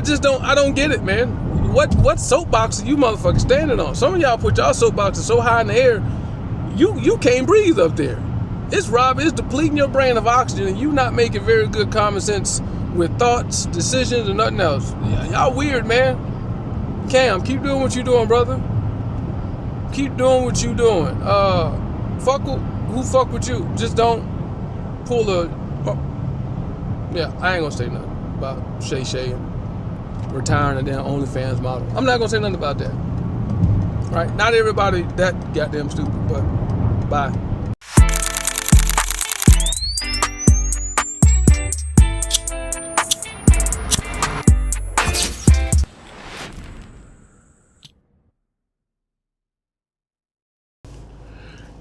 I don't get it, man. What soapbox are you motherfuckers standing on? Some of y'all put y'all soapboxes so high in the air, you can't breathe up there. It's depleting your brain of oxygen, and you not making very good common sense with thoughts, decisions, and nothing else. Y'all weird, man. Cam, keep doing what you doing, brother. Keep doing what you doing. Who fuck with you? Just don't pull yeah, I ain't gonna say nothing about Shay and retiring a damn OnlyFans model. I'm not gonna say nothing about that. Right? Not everybody that goddamn stupid, but bye.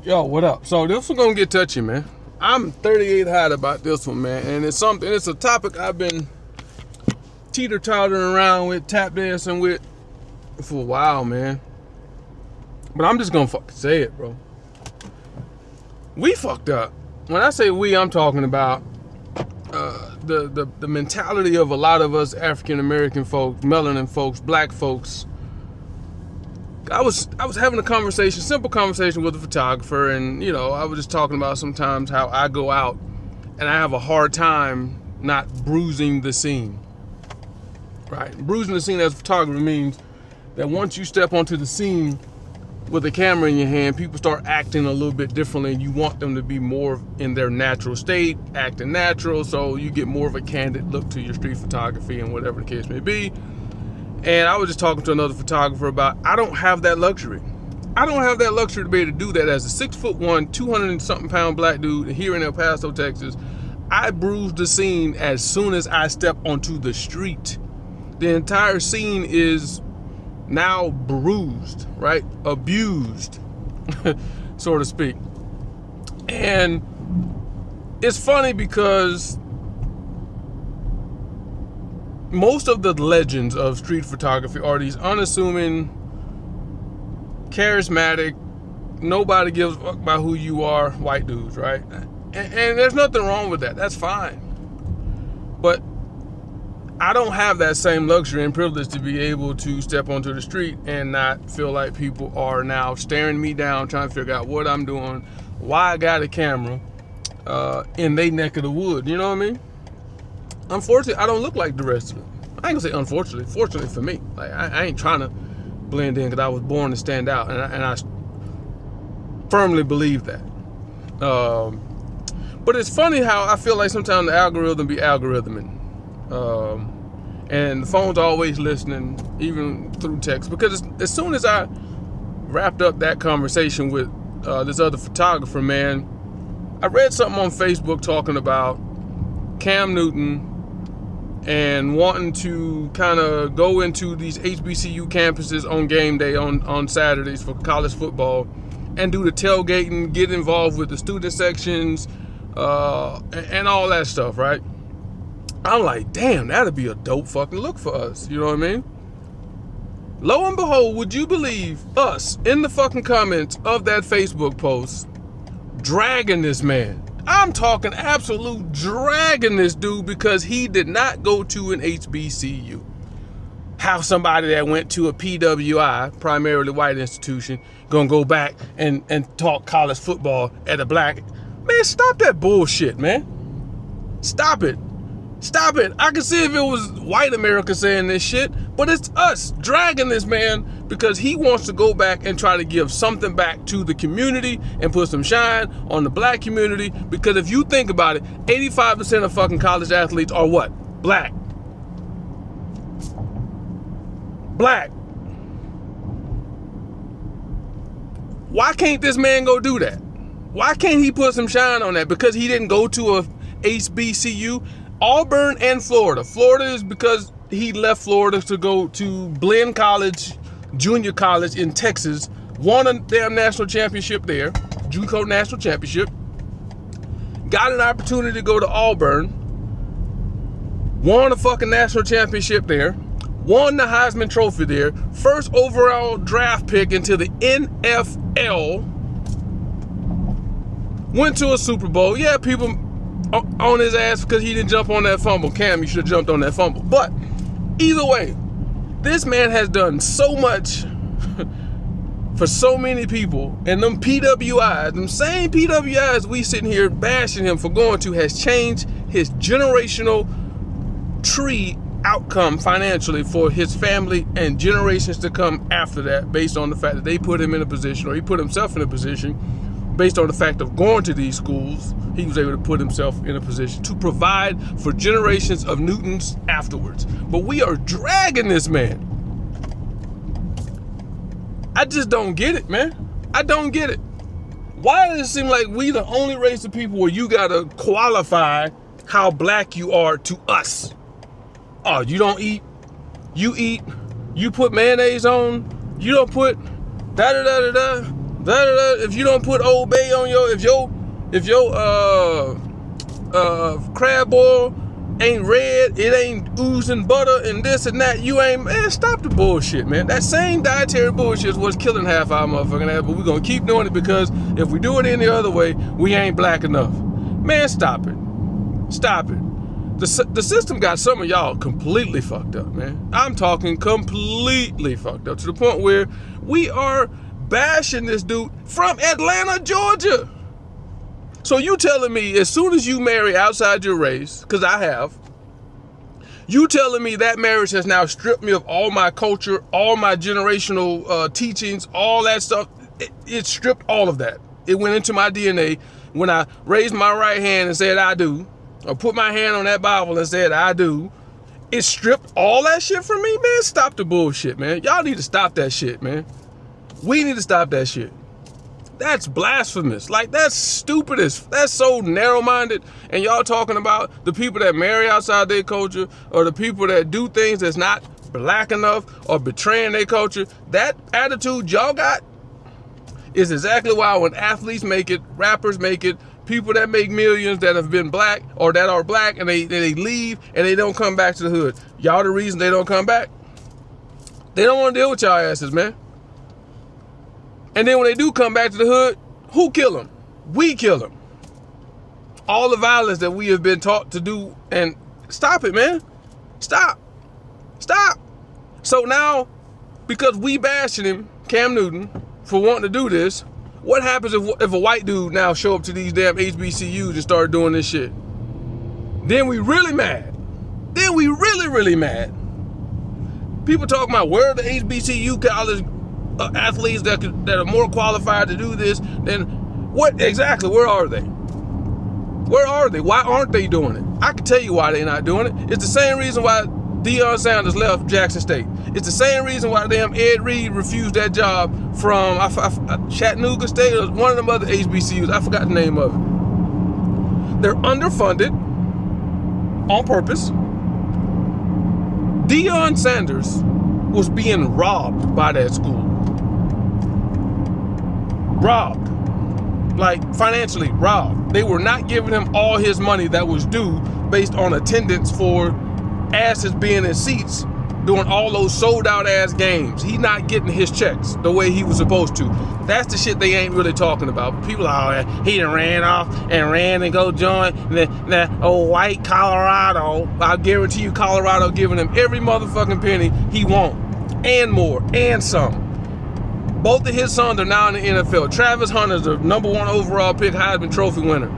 Yo, what up? So this one's gonna get touchy, man. I'm 38 hot about this one, man, and it's a topic I've been teeter-tottering around with, tap dancing with for a while, man. But I'm just gonna fucking say it, bro. We fucked up. When I say we, I'm talking about the mentality of a lot of us African American folks, melanin folks, black folks. I was having a simple conversation with a photographer, and I was just talking about sometimes how I go out and I have a hard time not bruising the scene. Right? Bruising the scene as a photographer means that once you step onto the scene with a camera in your hand, people start acting a little bit differently, and you want them to be more in their natural state, acting natural, so you get more of a candid look to your street photography and whatever the case may be. And I was just talking to another photographer about, I don't have that luxury. I don't have that luxury to be able to do that as a 6'1", 200 and something pound black dude here in El Paso, Texas. I bruise the scene as soon as I step onto the street. The entire scene is now bruised, right? Abused, so to speak. And it's funny because most of the legends of street photography are these unassuming, charismatic, nobody gives a fuck about who you are, white dudes, right? And there's nothing wrong with that. That's fine. But I don't have that same luxury and privilege to be able to step onto the street and not feel like people are now staring me down, trying to figure out what I'm doing, why I got a camera in they neck of the wood. You know what I mean? Unfortunately, I don't look like the rest of them. I ain't gonna say unfortunately. Fortunately for me, like I ain't trying to blend in because I was born to stand out, and I firmly believe that. But it's funny how I feel like sometimes the algorithm be algorithming, and the phone's always listening, even through text. Because as soon as I wrapped up that conversation with this other photographer, man, I read something on Facebook talking about Cam Newton and wanting to kind of go into these HBCU campuses on game day on Saturdays for college football and do the tailgating, get involved with the student sections, and all that stuff, right? I'm like, damn, that'd be a dope fucking look for us. You know what I mean? Lo and behold, would you believe us in the fucking comments of that Facebook post dragging this man? I'm talking absolute dragging this dude because he did not go to an HBCU. How somebody that went to a PWI, primarily white institution, gonna go back and talk college football at a black... Man, stop that bullshit, man. Stop it. Stop it. I can see if it was white America saying this shit, but it's us dragging this man because he wants to go back and try to give something back to the community and put some shine on the black community. Because if you think about it, 85% of fucking college athletes are what? Black. Black. Why can't this man go do that? Why can't he put some shine on that? Because he didn't go to a HBCU? Auburn and Florida. Florida is because he left Florida to go to Blinn College, junior college in Texas, won a damn national championship there, JUCO national championship, got an opportunity to go to Auburn, won a fucking national championship there, won the Heisman Trophy there, first overall draft pick into the NFL, went to a Super Bowl. Yeah, people on his ass because he didn't jump on that fumble. Cam, you should have jumped on that fumble. But Either way, this man has done so much for so many people, and them PWIs, them same PWIs we sitting here bashing him for going to, has changed his generational tree outcome financially for his family and generations to come after that, based on the fact that they put him in a position, or he put himself in a position, based on the fact of going to these schools. He was able to put himself in a position to provide for generations of Newtons afterwards. But we are dragging this man. I just don't get it, man. I don't get it. Why does it seem like we the only race of people where you gotta qualify how black you are to us? Oh, you don't eat, you eat, you put mayonnaise on, you don't put da-da-da-da-da, da-da-da. If you don't put Old Bay on if your crab boil ain't red, it ain't oozing butter and this and that, you ain't, man, stop the bullshit, man. That same dietary bullshit is what's killing half our motherfucking ass, but we're gonna keep doing it because if we do it any other way, we ain't black enough. Man, stop it. Stop it. The system got some of y'all completely fucked up, man. I'm talking completely fucked up to the point where we are bashing this dude from Atlanta, Georgia. So you telling me as soon as you marry outside your race, because I have, you telling me that marriage has now stripped me of all my culture, all my generational teachings, all that stuff. It stripped all of that. It went into my DNA when I raised my right hand and said I do, or put my hand on that Bible and said I do. It stripped all that shit from me, man. Stop the bullshit, man. Y'all need to stop that shit, man. We need to stop that shit. That's blasphemous. Like, that's stupidest. That's so narrow-minded. And y'all talking about the people that marry outside their culture, or the people that do things that's not black enough, or betraying their culture. That attitude y'all got is exactly why when athletes make it, rappers make it, people that make millions that have been black or that are black and they leave and they don't come back to the hood. Y'all the reason they don't come back? They don't want to deal with y'all asses, man. And then when they do come back to the hood, who kill them? We kill them. All the violence that we have been taught to do, and stop it, man. Stop. Stop. So now, because we bashing him, Cam Newton, for wanting to do this, what happens if a white dude now show up to these damn HBCUs and start doing this shit? Then we really mad. Then we really, really mad. People talking about where are the HBCU college athletes that are more qualified to do this, then what exactly? Where are they? Where are they? Why aren't they doing it? I can tell you why they're not doing it. It's the same reason why Deion Sanders left Jackson State. It's the same reason why damn Ed Reed refused that job from Chattanooga State, or one of them other HBCUs. I forgot the name of it. They're underfunded on purpose. Deion Sanders was being robbed by that school. Robbed. Like, financially robbed. They were not giving him all his money that was due based on attendance for asses being in seats doing all those sold out ass games. He not getting his checks the way he was supposed to. That's the shit they ain't really talking about. People are, oh, he done ran off and go join the old white Colorado. I guarantee you Colorado giving him every motherfucking penny he want, and more, and some. Both of his sons are now in the NFL. Travis Hunter's the number 1 overall pick, Heisman Trophy winner.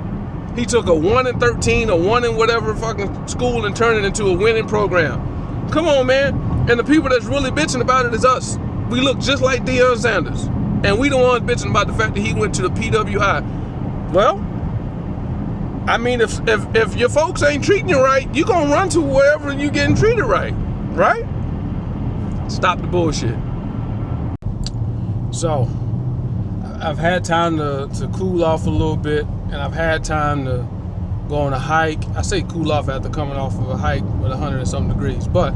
He took a 1-13 or 1 in whatever fucking school and turned it into a winning program. Come on, man. And the people that's really bitching about it is us. We look just like Deion Sanders. And we the ones bitching about the fact that he went to the PWI. Well, I mean, if your folks ain't treating you right, you gonna run to wherever you getting treated right. Right? Stop the bullshit. So, I've had time to cool off a little bit, and I've had time to go on a hike. I say cool off after coming off of a hike with 100 and something degrees. But,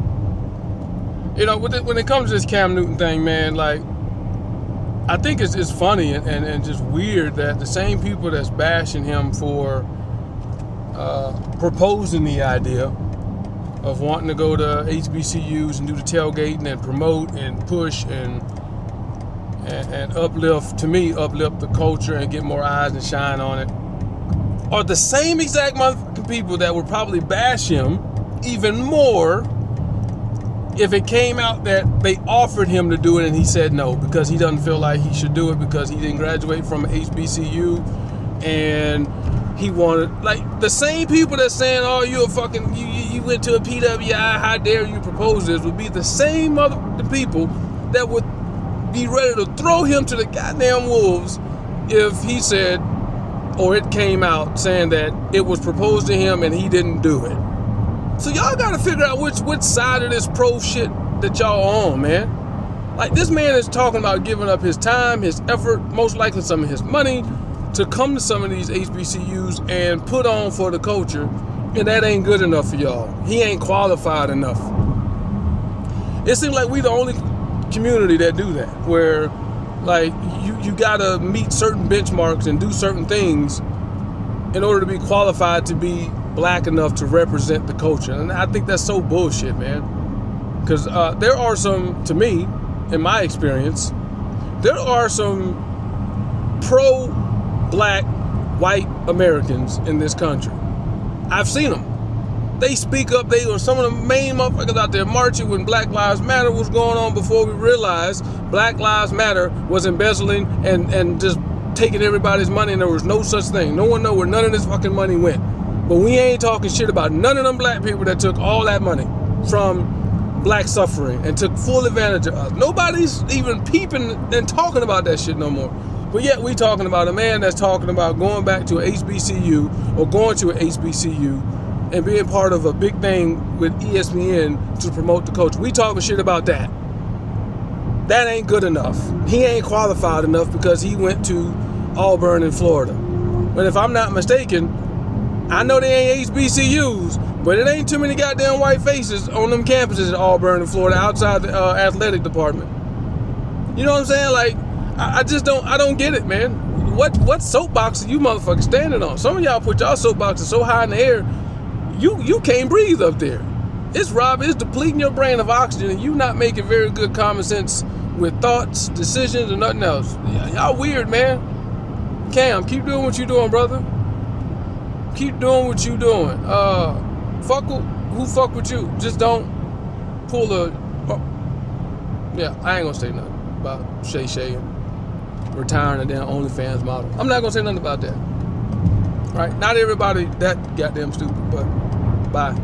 you know, when it comes to this Cam Newton thing, man, like, I think it's funny and just weird that the same people that's bashing him for proposing the idea of wanting to go to HBCUs and do the tailgating and promote and push and uplift the culture and get more eyes and shine on it, are the same exact motherfucking people that would probably bash him even more if it came out that they offered him to do it and he said no because he doesn't feel like he should do it because he didn't graduate from HBCU and he wanted, like, the same people that's saying, oh, you a fucking, you went to a PWI, how dare you propose this, would be the same the people that would be ready to throw him to the goddamn wolves if he said, or it came out saying that it was proposed to him and he didn't do it. So y'all gotta figure out which side of this pro shit that y'all on, man. Like, this man is talking about giving up his time, his effort, most likely some of his money, to come to some of these HBCUs and put on for the culture, and that ain't good enough for y'all. He ain't qualified enough. It seems like we the only community that do that, where like you gotta meet certain benchmarks and do certain things in order to be qualified to be black enough to represent the culture. And I think that's so bullshit, man. Because there are some, to me, in my experience, there are some pro-black white Americans in this country. I've seen them. They speak up. They were some of the main motherfuckers out there marching when Black Lives Matter was going on, before we realized Black Lives Matter was embezzling and just taking everybody's money, and there was no such thing. No one know where none of this fucking money went. But we ain't talking shit about none of them black people that took all that money from black suffering and took full advantage of us. Nobody's even peeping and talking about that shit no more. But yet we talking about a man that's talking about going back to a HBCU or going to a HBCU and being part of a big thing with ESPN to promote the culture. We talking shit about that. That ain't good enough. He ain't qualified enough because he went to Auburn in Florida. But if I'm not mistaken, I know they ain't HBCUs, but it ain't too many goddamn white faces on them campuses at Auburn in Florida outside the athletic department. You know what I'm saying? Like, I just don't get it, man. What soapbox are you motherfuckers standing on? Some of y'all put y'all soapboxes so high in the air, you can't breathe up there. It's depleting your brain of oxygen, and you not making very good common sense with thoughts, decisions, and nothing else. Y'all weird, man. Cam, keep doing what you doing, brother. Keep doing what you doing. Who fuck with you? Just don't pull yeah, I ain't gonna say nothing about Shay and retiring a damn OnlyFans model. I'm not gonna say nothing about that. Right? Not everybody that goddamn stupid, but bye.